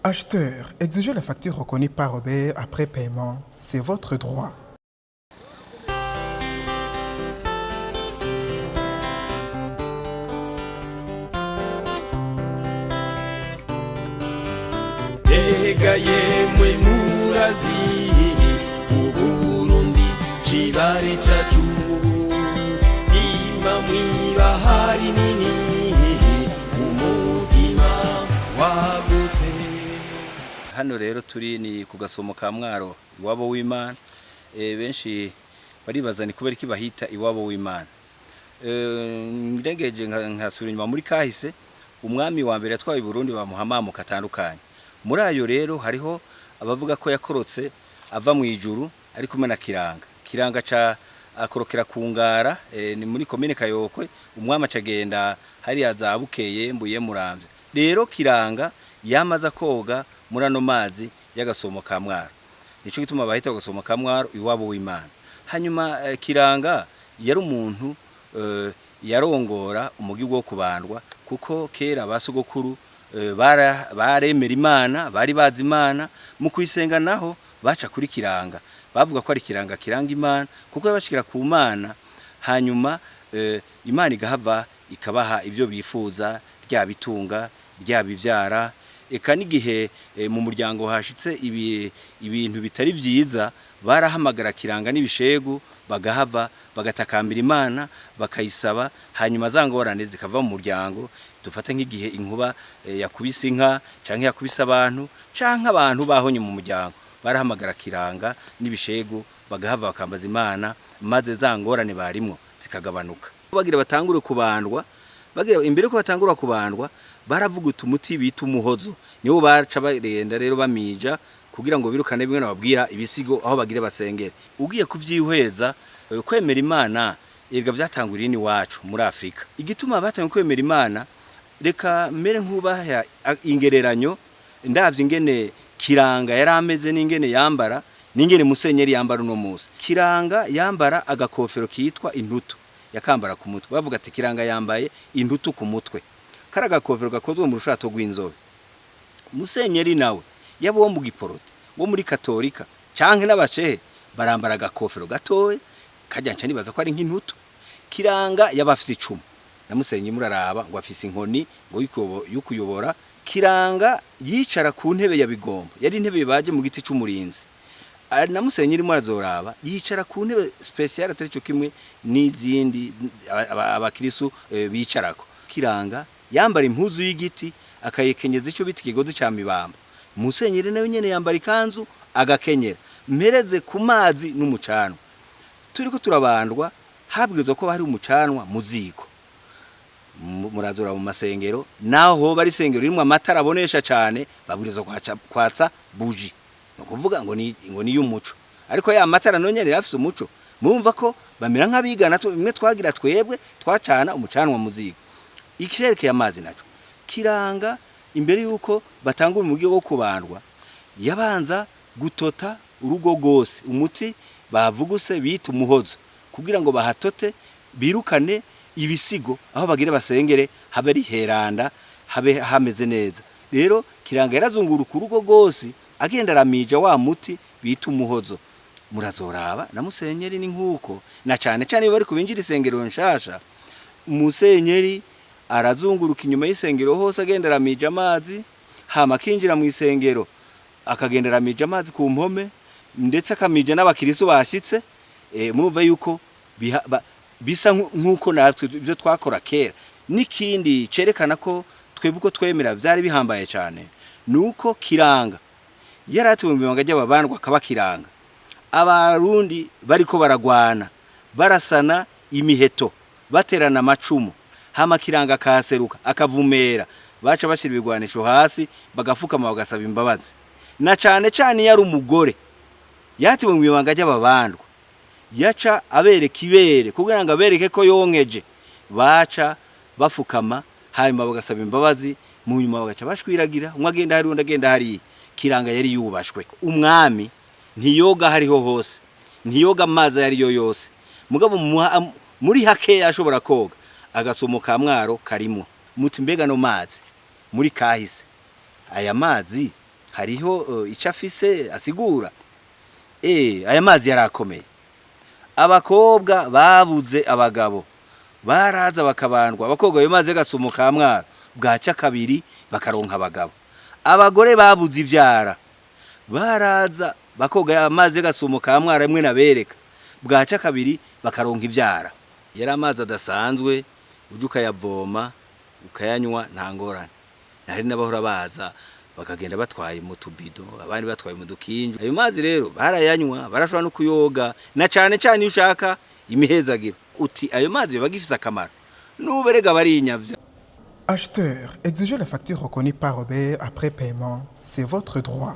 Acheteur, exigez la facture reconnue par Robert après paiement. C'est votre droit. Ega yemwe murazi Uburundi cibare cacu Ima mwibahari nini umutima wagutse. Hano rero turi ni ku gasomo ka Mwaro iwabo w'Imana. Benshi baribaza ni kubera iki bahita iwabo w'Imana. Ngeregeje nkasura inyuma muri kahise umwami wa mbere yatwaye Burundi bamuha amamuko atandukanye. Muri ayo rero hariho abavuga ko yakorotse ava mu ijuru ari kumwe na Kiranga ca akorokera ku Ngara, ni muri komine Kayokwe. Umwami acagenda hari yazabukeye mbuye Muramvya. Rero Kiranga yamaza koga muri ano mazi y'agasomo ka Mwaro, nico gituma bahita agasomo ka Mwaro iwabo w'Imana. Hanyuma Kiranga yari umuntu yarongora umugi wo kubandwa, kuko kera basogokuru baremera Imana, bari bazi Imana. Mu kwisenga naho baca kuri Kiranga, bavuga ko ari Kiranga kiranga Imana, kuko yabashikira ku Mana. Hanyuma Imana igahava ikabaha ivyo bifuza, rya bitunga rya bivyara. Eka n'igihe mu muryango hashitse ibintu bitari vyiza, barahamagara Kiranga n'ibishegu, bagahava bagatakambira Imana bakayisaba. Hanyuma zangorane zikava mu muryango. Dufate nk'igihe inkuba yakubise inka canke yakubise abantu canke abantu bahonye mu muryango, barahamagara Kiranga n'ibishegu bagahava bakambaza Imana, maze zangorane barimwo zikagabanuka. Bagira batangure kubandwa, bagira imbere ko batangura kubandwa baravuga umuti bita umuhozo, niwo baca barenda rero bamija kugira ngo birukane bimwe nababwira ibisigo aho bagire basengere. Ugiye kuvyihweza kwemera Imana erga vyatanguriye ni wacu muri Afrika. Igituma batangiye kwemera Imana, reka mere nkubaha ingereranyo ndavye ingene Kiranga yarameze n'ingene yambara n'ingene Musenyeri yambara uno musi. Kiranga yambara agakofero kitwa intutu yakambara ku mutwe, bavuga ati Kiranga yambaye intutu ku mutwe. Kara gakofero gakozwe mu rushato rw'inzobe. Musenyeri nawe yabo wo mu giporoti wo muri Katolika canke n'abacehe barambara agakofero gatoye kajyanca nibaza ko ari nk'intutu. Kiranga yabafise icumu na Musenyeri muraraba ngo afise inkoni ngo yukuyobora. Kiranga yicara ku ntebe ya bigombo, yari intebe baje mu giti c'umurinzi. Na Musenyeri murazoraba yicara ku ntebe special atari cyo kimwe n'izindi abakirisu bicarako. Kiranga yambara impuzu y'igiti akayekenyeza ico biti kigozi ca mibamba. Musenyeri nawe nyene yambara ikanzu agakenyera, mpereze ku mazi n'umucanwa. Turiko turabandwa habwirizwa ko hari umucanwa muziko. Murazora mu masengero naho bari sengero rimwe amatara abonesha cyane, babwirizwa kwatsa buji, no kuvuga ngo ni y'umuco. Ariko ya matara nonyene afise umuco, murumva ko bamira nk'abigana bimwe twagira twebwe twacana umucanwa muziko. Ikireke y'amazi naco Kiranga imbere yuko batanga umugi wo kubandwa yabanza gutota urugo gose, umuti bavuguse bita umuhozo, kugira ngo bahatote birukane ibisigo aho bagire basengere habe ari heranda, habe hameze neza. Rero Kiranga yarazunguruka urugo gose agenda aramija wa muti bita umuhozo. Murazoraba na Musenyeri ni nkuko, na cane cane bari kubinjira isengero nshasha. Musenyeri arazunguruka inyuma y'isengero hose agenda aramija amazi, hama kinjira mu isengero akagenda aramija amazi ku mpome, ndetse akamija n'abakirisu bashitse. Murumva yuko bisa nkuko natwe ibyo twakora kera. Nikindi cerekana ko twebwe uko twemera byari bihambaye cyane, nuko Kiranga yaratuwe mu bibanga by'ababandwa akaba Kiranga. Abarundi bariko baragwana barasana imiheto baterana amacumu, hama Kiranga kaseruka akavumera, baca bashira ibigwanisho hasi bagafukama bagasaba imbabazi. Na cyane cyane yari umugore yatiwe mu bibanga by'ababandwa, yaca abereka ibere kugira ngo abereke ko yonkeje, baca bafukama hanyuma bagasaba imbabazi. Mu nyuma bagaca bashwiragira, umwe agenda hari undi agenda hari. Kiranga yari yubashwe. Umwami ntiyoga hariho hose, ntiyoga amazi yari yo yose, mugabo muri hake yashobora koga. Agasomo ka Mwaro karimo muti mbega no mazi muri kahise aya mazi hariho icyo afise asigura. Aya mazi yarakomeye. Abakobwa babuze abagabo baraza bakabandwa, abakobwa ayo mazi gasumuka mwara bwaca kabiri bakaronka abagabo. Abagore babuze ivyara baraza bakoga amazi gasumuka mwara mwe nabereka bwaca kabiri bakaronka ivyara. Yari amazi adasanzwe ujuka yavoma ukayanywa nta ngorane. Nari nabahora baza bakagenda batwaye mu tubido, abandi batwaye mu dukinju. Ayo mazi rero barayanywa, barashobora no kuyoga, na cyane cyane iyo ushaka imihezagiro. Uti ayo mazi bagifise akamaro. Nuberega barinyavya. Acheteur, exiger la facture reconnue par Robert après paiement, c'est votre droit.